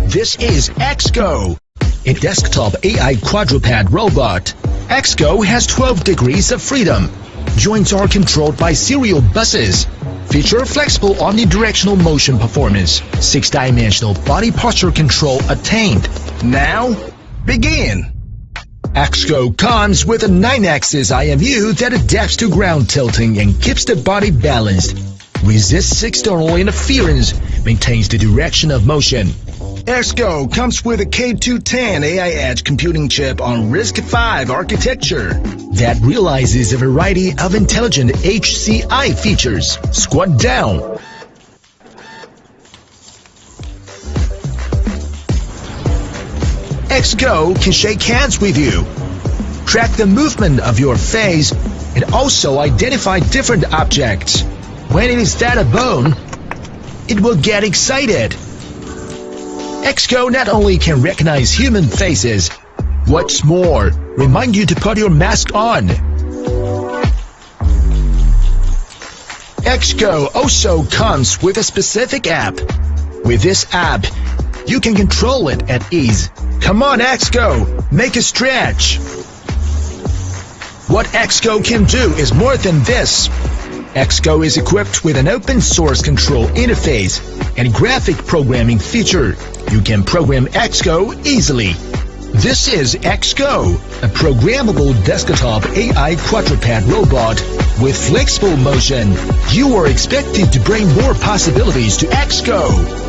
This is XGO, a desktop AI quadruped robot. XGO has 12 degrees of freedom. Joints are controlled by serial buses. Feature flexible omnidirectional motion performance. 6-dimensional body posture control attained. Now, begin! XGO comes with a 9-axis IMU that adapts to ground tilting and keeps the body balanced. Resists external interference, maintains the direction of motion. XGO comes with a K210 AI Edge computing chip on RISC-V architecture that realizes a variety of intelligent HCI features. Squat down. XGO can shake hands with you, track the movement of your face, and also identify different objects. When it is at a bone, it will get excited. XGO not only can recognize human faces, what's more, remind you to put your mask on. XGO also comes with a specific app. With this app, you can control it at ease. Come on, XGO, make a stretch. What XGO can do is more than this. XGO is equipped with an open source control interface and graphic programming feature. You can program XGO easily. This is XGO, a programmable desktop AI quadruped robot with flexible motion. You are expected to bring more possibilities to XGO.